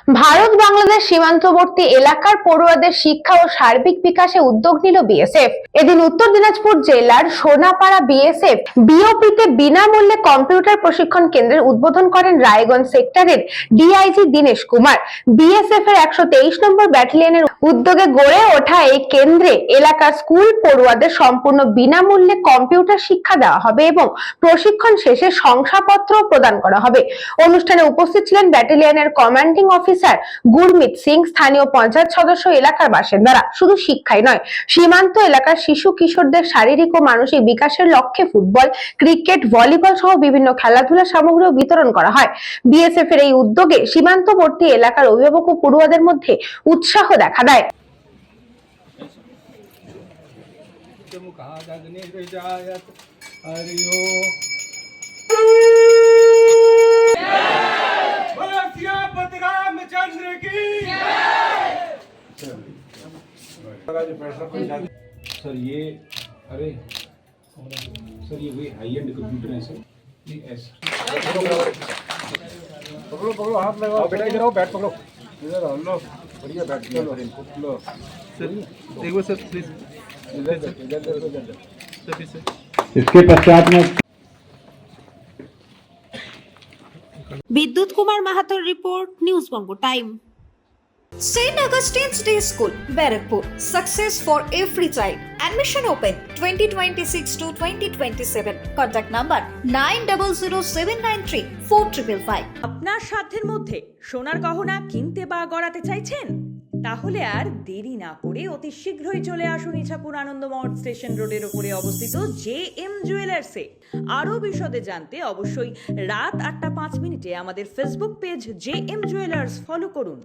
ভারত বাংলাদেশ সীমান্তবর্তী এলাকার পড়ুয়াদের শিক্ষা ও সার্বিক বিকাশে উদ্যোগ নিল বিএসএফ। এদিন উত্তর দিনাজপুর জেলার সোনাপাড়া বিএসএফ বিওপিতে বিনামূল্যে কম্পিউটার প্রশিক্ষণ কেন্দ্রের উদ্বোধন করেন রায়গঞ্জ সেক্টরের ডিআইজি দীনেশ কুমার। বিএসএফ এর 123 নম্বর ব্যাটালিয়নের উদ্যোগে গড়ে ওঠা এই কেন্দ্রে এলাকার স্কুল পড়ুয়াদের সম্পূর্ণ বিনামূল্যে কম্পিউটার শিক্ষা দেওয়া হবে এবং প্রশিক্ষণ শেষে শংসাপত্র প্রদান করা হবে। অনুষ্ঠানে উপস্থিত ছিলেন ব্যাটালিয়নের কমান্ডিং অফিসার গুরমিত সিং, স্থানীয় পঞ্চায়েত সদস্য, এলাকার বাসিন্দারা। শুধু শিক্ষাই নয়, সীমান্ত এলাকার শিশু কিশোরদের শারীরিক ও মানসিক বিকাশের লক্ষ্যে ফুটবল, ক্রিকেট, ভলিবল সহ বিভিন্ন খেলাধুলা সামগ্রীও বিতরণ করা হয়। বিএসএফ এর এই উদ্যোগে সীমান্তবর্তী এলাকার অভিভাবক ও পড়ুয়াদের মধ্যে উৎসাহ দেখা দেয়। सर ये अरे सर ये वही हाई एंड कंप्यूटर है सर। ये ऐसा पकड़ो पकड़ो हाथ लगाओ बेटा, इधर आओ, बैट पकड़ो, इधर आओ लो, बढ़िया बैट लो सर। देखो सर प्लीज इधर इसके पश्चात में বিদ্যুৎ Kumar মাহাতোর report, news Banga time. St. Augustine's Day School, Barakpur. Success for every child. Admission open 2026 to 2027. Contact number 9007934555. আপনার সাধ্যের মধ্যে সোনার গহনা কিনতে বা গড়াতে চাইছেন? তাহলে আর দেরি না করে অতি শীঘ্রই চলে আসুন ইছাপুর আনন্দমঠ স্টেশন রোডের উপরে অবস্থিত জেএম জুয়েলার্সে। আরও বিশদে জানতে অবশ্যই রাত 8টা 5 আমাদের Facebook page JM jewellers follow করুন।